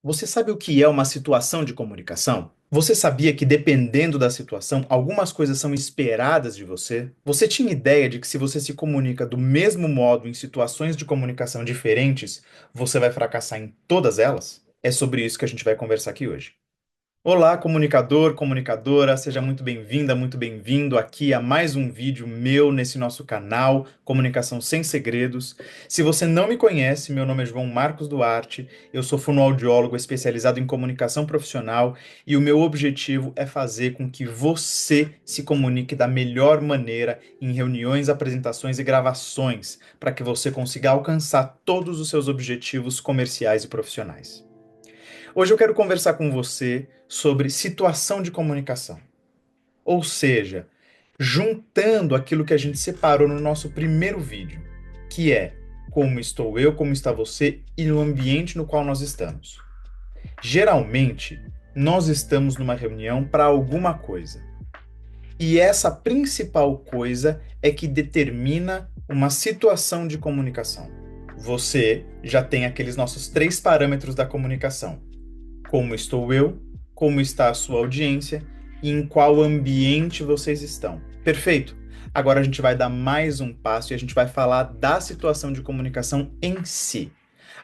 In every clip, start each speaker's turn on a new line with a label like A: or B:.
A: Você sabe o que é uma situação de comunicação? Você sabia que, dependendo da situação, algumas coisas são esperadas de você? Você tinha ideia de que, se você se comunica do mesmo modo em situações de comunicação diferentes, você vai fracassar em todas elas? É sobre isso que a gente vai conversar aqui hoje. Olá, comunicador, comunicadora, seja muito bem-vinda, muito bem-vindo aqui a mais um vídeo meu nesse nosso canal, Comunicação Sem Segredos. Se você não me conhece, meu nome é João Marcos Duarte, eu sou fonoaudiólogo especializado em comunicação profissional e o meu objetivo é fazer com que você se comunique da melhor maneira em reuniões, apresentações e gravações, para que você consiga alcançar todos os seus objetivos comerciais e profissionais. Hoje eu quero conversar com você sobre situação de comunicação. Ou seja, juntando aquilo que a gente separou no nosso primeiro vídeo, que é como estou eu, como está você e no ambiente no qual nós estamos. Geralmente, nós estamos numa reunião para alguma coisa. E essa principal coisa é que determina uma situação de comunicação. Você já tem aqueles nossos 3 parâmetros da comunicação: como estou eu, como está a sua audiência e em qual ambiente vocês estão. Perfeito? Agora a gente vai dar mais um passo e a gente vai falar da situação de comunicação em si.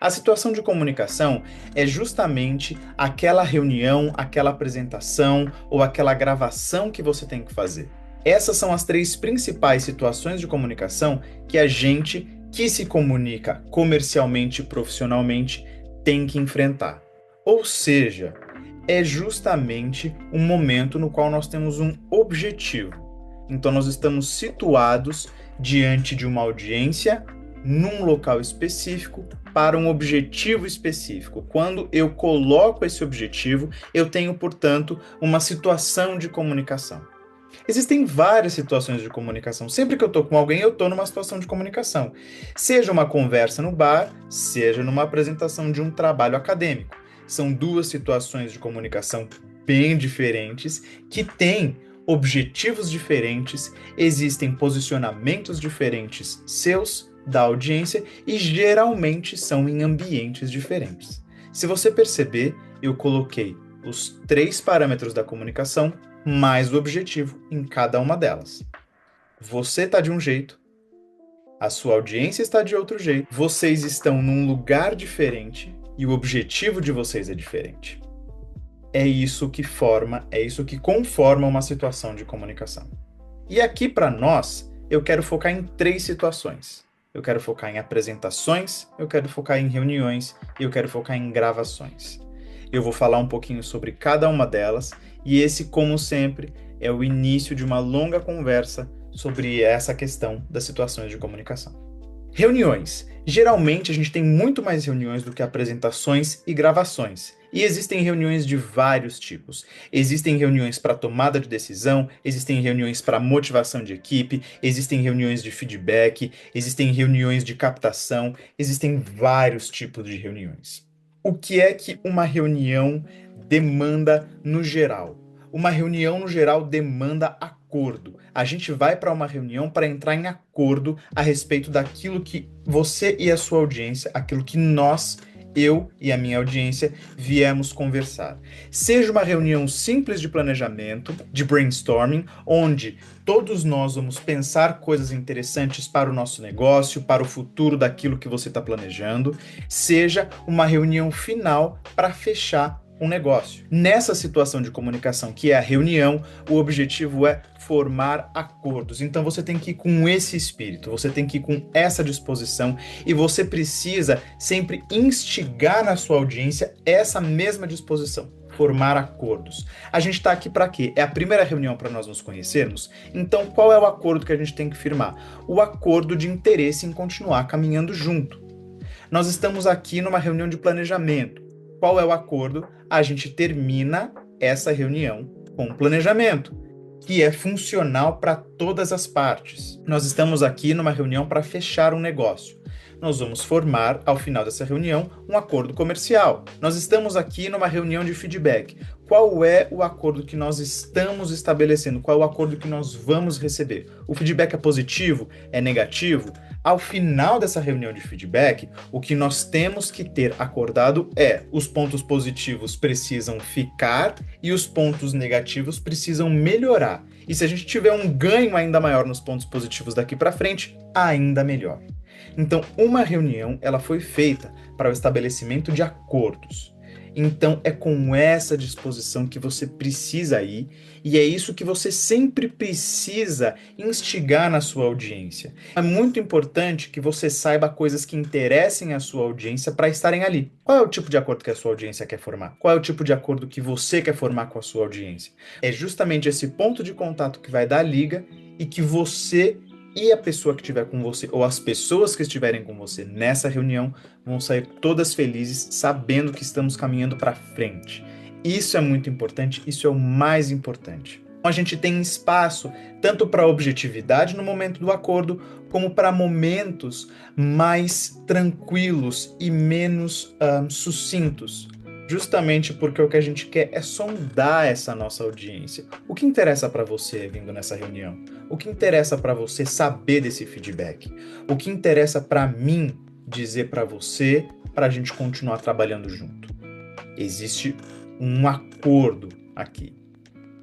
A: A situação de comunicação é justamente aquela reunião, aquela apresentação ou aquela gravação que você tem que fazer. Essas são as 3 principais situações de comunicação que a gente que se comunica comercialmente e profissionalmente tem que enfrentar. Ou seja, é justamente um momento no qual nós temos um objetivo. Então, nós estamos situados diante de uma audiência, num local específico, para um objetivo específico. Quando eu coloco esse objetivo, eu tenho, portanto, uma situação de comunicação. Existem várias situações de comunicação. Sempre que eu estou com alguém, eu estou numa situação de comunicação. Seja uma conversa no bar, seja numa apresentação de um trabalho acadêmico. São 2 situações de comunicação bem diferentes, que têm objetivos diferentes, existem posicionamentos diferentes seus, da audiência, e geralmente são em ambientes diferentes. Se você perceber, eu coloquei os 3 parâmetros da comunicação mais o objetivo em cada uma delas. Você está de um jeito, a sua audiência está de outro jeito, vocês estão num lugar diferente e o objetivo de vocês é diferente. É isso que conforma uma situação de comunicação. E aqui, para nós, eu quero focar em 3 situações. Eu quero focar em apresentações, eu quero focar em reuniões e eu quero focar em gravações. Eu vou falar um pouquinho sobre cada uma delas e esse, como sempre, é o início de uma longa conversa sobre essa questão das situações de comunicação. Reuniões. Geralmente a gente tem muito mais reuniões do que apresentações e gravações. E existem reuniões de vários tipos. Existem reuniões para tomada de decisão, existem reuniões para motivação de equipe, existem reuniões de feedback, existem reuniões de captação, existem vários tipos de reuniões. O que é que uma reunião demanda no geral? Uma reunião no geral demanda acordo. A gente vai para uma reunião para entrar em acordo a respeito daquilo que você e a sua audiência, aquilo que nós, eu e a minha audiência, viemos conversar. Seja uma reunião simples de planejamento, de brainstorming, onde todos nós vamos pensar coisas interessantes para o nosso negócio, para o futuro daquilo que você está planejando, seja uma reunião final para fechar um negócio. Nessa situação de comunicação, que é a reunião, o objetivo é formar acordos. Então você tem que ir com esse espírito, você tem que ir com essa disposição e você precisa sempre instigar na sua audiência essa mesma disposição. Formar acordos. A gente está aqui para quê? É a primeira reunião para nós nos conhecermos? Então, qual é o acordo que a gente tem que firmar? O acordo de interesse em continuar caminhando junto. Nós estamos aqui numa reunião de planejamento. Qual é o acordo? A gente termina essa reunião com o planejamento, que é funcional para todas as partes. Nós estamos aqui numa reunião para fechar um negócio. nós vamos formar, ao final dessa reunião, um acordo comercial. Nós estamos aqui numa reunião de feedback. Qual é o acordo que nós estamos estabelecendo? Qual é o acordo que nós vamos receber? O feedback é positivo? É negativo? Ao final dessa reunião de feedback, o que nós temos que ter acordado é: os pontos positivos precisam ficar e os pontos negativos precisam melhorar. E se a gente tiver um ganho ainda maior nos pontos positivos daqui para frente, ainda melhor. Então, uma reunião, ela foi feita para o estabelecimento de acordos. Então, é com essa disposição que você precisa ir, e é isso que você sempre precisa instigar na sua audiência. É muito importante que você saiba coisas que interessem a sua audiência para estarem ali. Qual é o tipo de acordo que a sua audiência quer formar? Qual é o tipo de acordo que você quer formar com a sua audiência? É justamente esse ponto de contato que vai dar a liga e que você e a pessoa que estiver com você, ou as pessoas que estiverem com você nessa reunião, vão sair todas felizes, sabendo que estamos caminhando para frente. Isso é muito importante, isso é o mais importante. A gente tem espaço tanto para objetividade no momento do acordo, como para momentos mais tranquilos e menos sucintos. Justamente porque o que a gente quer é sondar essa nossa audiência. O que interessa para você vindo nessa reunião? O que interessa para você saber desse feedback? O que interessa para mim dizer para você, para a gente continuar trabalhando junto? Existe um acordo aqui.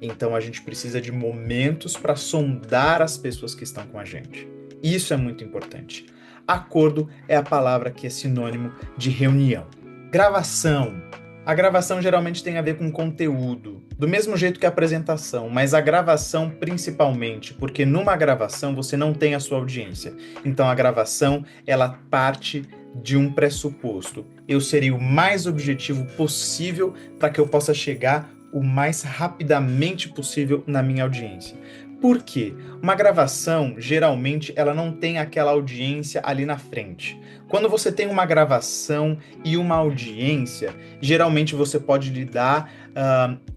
A: Então a gente precisa de momentos para sondar as pessoas que estão com a gente. Isso é muito importante. Acordo é a palavra que é sinônimo de reunião. Gravação. A gravação geralmente tem a ver com conteúdo, do mesmo jeito que a apresentação, mas a gravação principalmente, porque numa gravação você não tem a sua audiência. Então a gravação, ela parte de um pressuposto. Eu serei o mais objetivo possível para que eu possa chegar o mais rapidamente possível na minha audiência. Por quê? Uma gravação, geralmente, ela não tem aquela audiência ali na frente. Quando você tem uma gravação e uma audiência, geralmente você pode lidar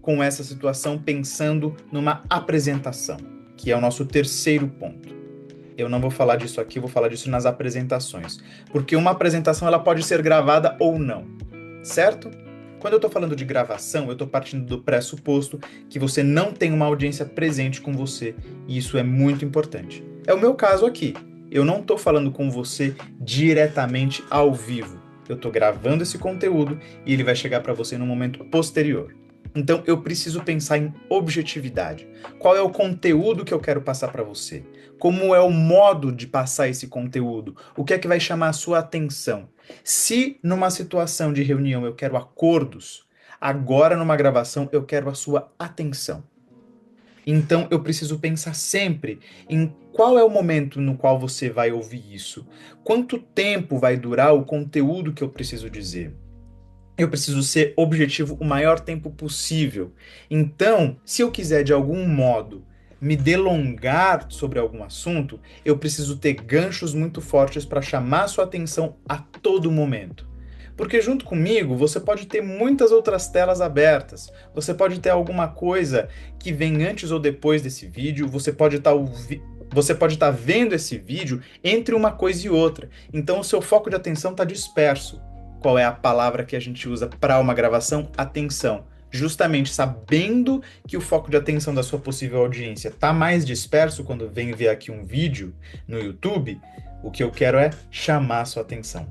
A: com essa situação pensando numa apresentação, que é o nosso terceiro ponto. Eu não vou falar disso aqui, eu vou falar disso nas apresentações. Porque uma apresentação ela pode ser gravada ou não, certo? Quando eu estou falando de gravação, eu estou partindo do pressuposto que você não tem uma audiência presente com você, e isso é muito importante. É o meu caso aqui. Eu não estou falando com você diretamente ao vivo. Eu estou gravando esse conteúdo e ele vai chegar para você no momento posterior. Então, eu preciso pensar em objetividade. Qual é o conteúdo que eu quero passar para você? Como é o modo de passar esse conteúdo? O que é que vai chamar a sua atenção? Se numa situação de reunião eu quero acordos, agora numa gravação eu quero a sua atenção. Então, eu preciso pensar sempre em qual é o momento no qual você vai ouvir isso. Quanto tempo vai durar o conteúdo que eu preciso dizer? Eu preciso ser objetivo o maior tempo possível. Então, se eu quiser de algum modo me delongar sobre algum assunto, eu preciso ter ganchos muito fortes para chamar sua atenção a todo momento. Porque junto comigo, você pode ter muitas outras telas abertas. Você pode ter alguma coisa que vem antes ou depois desse vídeo. Você pode estar vendo esse vídeo entre uma coisa e outra. Então, o seu foco de atenção está disperso. Qual é a palavra que a gente usa para uma gravação? Atenção. Justamente sabendo que o foco de atenção da sua possível audiência está mais disperso quando vem ver aqui um vídeo no YouTube, o que eu quero é chamar a sua atenção.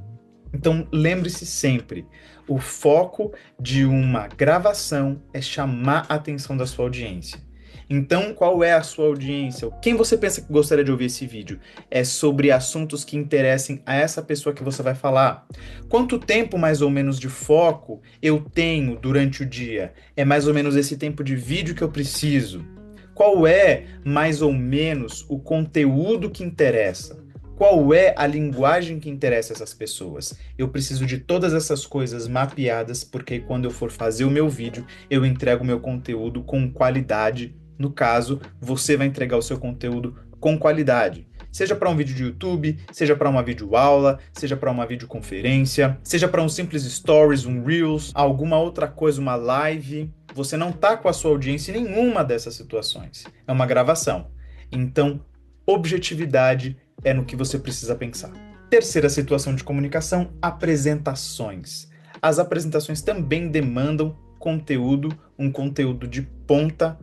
A: Então, lembre-se sempre, o foco de uma gravação é chamar a atenção da sua audiência. Então, qual é a sua audiência? Quem você pensa que gostaria de ouvir esse vídeo? É sobre assuntos que interessem a essa pessoa que você vai falar. Quanto tempo, mais ou menos, de foco eu tenho durante o dia? É mais ou menos esse tempo de vídeo que eu preciso. Qual é, mais ou menos, o conteúdo que interessa? Qual é a linguagem que interessa essas pessoas? Eu preciso de todas essas coisas mapeadas, porque quando eu for fazer o meu vídeo, eu entrego o meu conteúdo com qualidade. No caso, você vai entregar o seu conteúdo com qualidade. Seja para um vídeo de YouTube, seja para uma videoaula, seja para uma videoconferência, seja para um simples stories, um Reels, alguma outra coisa, uma live. Você não está com a sua audiência em nenhuma dessas situações. É uma gravação. Então, objetividade é no que você precisa pensar. Terceira situação de comunicação, apresentações. As apresentações também demandam conteúdo, um conteúdo de ponta,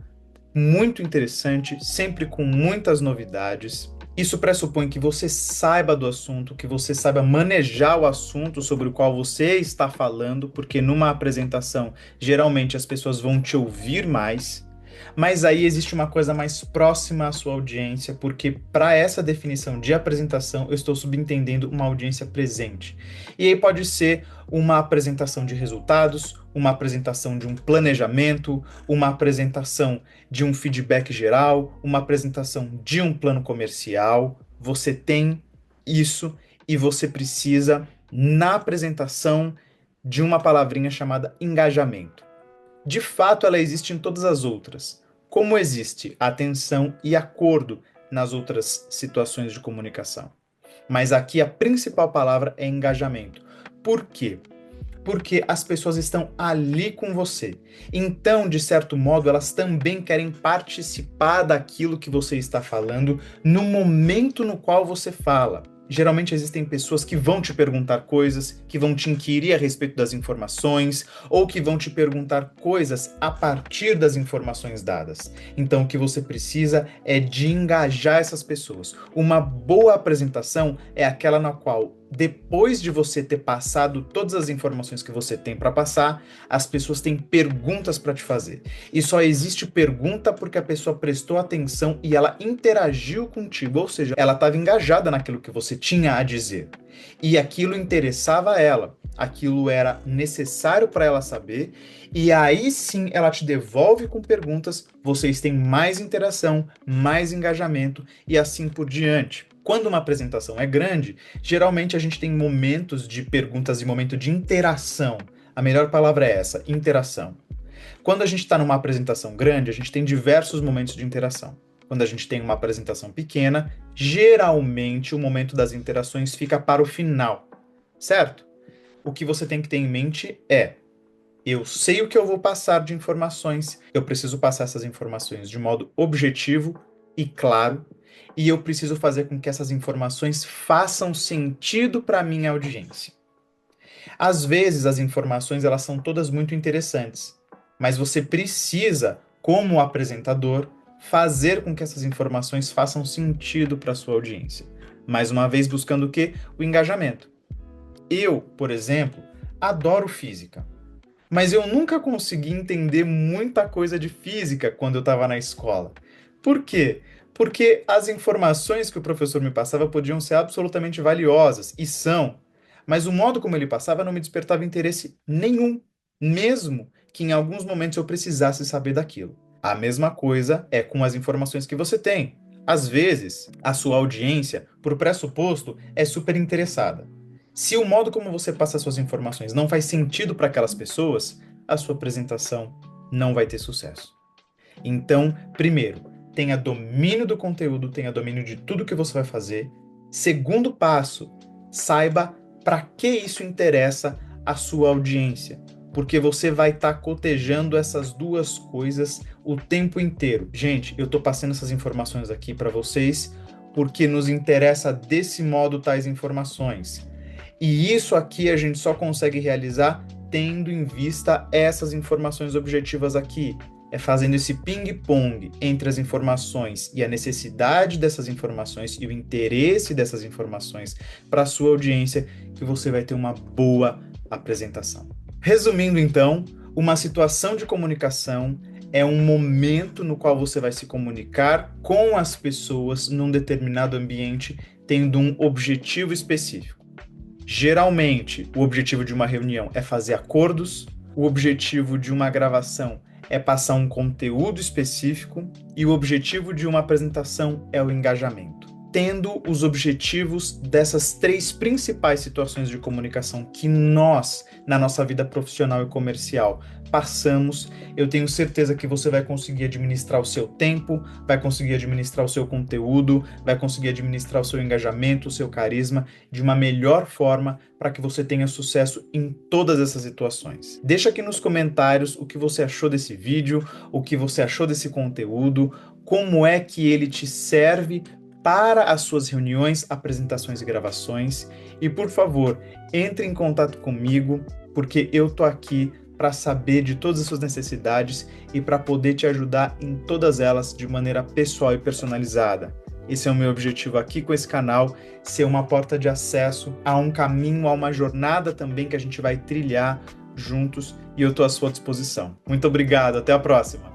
A: muito interessante, sempre com muitas novidades. Isso pressupõe que você saiba do assunto, que você saiba manejar o assunto sobre o qual você está falando, porque numa apresentação, geralmente as pessoas vão te ouvir mais. Mas aí existe uma coisa mais próxima à sua audiência, porque para essa definição de apresentação, eu estou subentendendo uma audiência presente. E aí pode ser uma apresentação de resultados, uma apresentação de um planejamento, uma apresentação de um feedback geral, uma apresentação de um plano comercial. Você tem isso e você precisa, na apresentação, de uma palavrinha chamada engajamento. De fato, ela existe em todas as outras, como existe atenção e acordo nas outras situações de comunicação. Mas aqui a principal palavra é engajamento. Por quê? Porque as pessoas estão ali com você. Então, de certo modo, elas também querem participar daquilo que você está falando no momento no qual você fala. Geralmente existem pessoas que vão te perguntar coisas, que vão te inquirir a respeito das informações, ou que vão te perguntar coisas a partir das informações dadas. Então, o que você precisa é de engajar essas pessoas. Uma boa apresentação é aquela na qual, depois de você ter passado todas as informações que você tem para passar, as pessoas têm perguntas para te fazer. E só existe pergunta porque a pessoa prestou atenção e ela interagiu contigo, ou seja, ela estava engajada naquilo que você tinha a dizer. E aquilo interessava a ela, aquilo era necessário para ela saber, e aí sim ela te devolve com perguntas, vocês têm mais interação, mais engajamento e assim por diante. Quando uma apresentação é grande, geralmente a gente tem momentos de perguntas e momento de interação. A melhor palavra é essa, interação. Quando a gente está numa apresentação grande, a gente tem diversos momentos de interação. Quando a gente tem uma apresentação pequena, geralmente o momento das interações fica para o final, certo? O que você tem que ter em mente é: eu sei o que eu vou passar de informações, eu preciso passar essas informações de modo objetivo e claro, e eu preciso fazer com que essas informações façam sentido para a minha audiência. Às vezes as informações elas são todas muito interessantes, mas você precisa, como apresentador, fazer com que essas informações façam sentido para a sua audiência. Mais uma vez buscando o quê? O engajamento. Eu, por exemplo, adoro física. Mas eu nunca consegui entender muita coisa de física quando eu estava na escola. Por quê? Porque as informações que o professor me passava podiam ser absolutamente valiosas, e são, mas o modo como ele passava não me despertava interesse nenhum, mesmo que em alguns momentos eu precisasse saber daquilo. A mesma coisa é com as informações que você tem. Às vezes, a sua audiência, por pressuposto, é super interessada. Se o modo como você passa suas informações não faz sentido para aquelas pessoas, a sua apresentação não vai ter sucesso. Então, primeiro, tenha domínio do conteúdo, tenha domínio de tudo que você vai fazer. Segundo passo, saiba para que isso interessa à sua audiência, porque você vai estar cotejando essas duas coisas o tempo inteiro. Gente, eu estou passando essas informações aqui para vocês porque nos interessa desse modo tais informações. E isso aqui a gente só consegue realizar tendo em vista essas informações objetivas aqui. É fazendo esse ping-pong entre as informações e a necessidade dessas informações e o interesse dessas informações para a sua audiência que você vai ter uma boa apresentação. Resumindo, então, uma situação de comunicação é um momento no qual você vai se comunicar com as pessoas num determinado ambiente, tendo um objetivo específico. Geralmente, o objetivo de uma reunião é fazer acordos, o objetivo de uma gravação é passar um conteúdo específico e o objetivo de uma apresentação é o engajamento. Tendo os objetivos dessas três principais situações de comunicação que nós, na nossa vida profissional e comercial, passamos, eu tenho certeza que você vai conseguir administrar o seu tempo, vai conseguir administrar o seu conteúdo, vai conseguir administrar o seu engajamento, o seu carisma de uma melhor forma para que você tenha sucesso em todas essas situações. Deixa aqui nos comentários o que você achou desse vídeo, o que você achou desse conteúdo, como é que ele te serve para as suas reuniões, apresentações e gravações. E, por favor, entre em contato comigo, porque eu tô aqui para saber de todas as suas necessidades e para poder te ajudar em todas elas de maneira pessoal e personalizada. Esse é o meu objetivo aqui com esse canal, ser uma porta de acesso a um caminho, a uma jornada também que a gente vai trilhar juntos, e eu estou à sua disposição. Muito obrigado, até a próxima!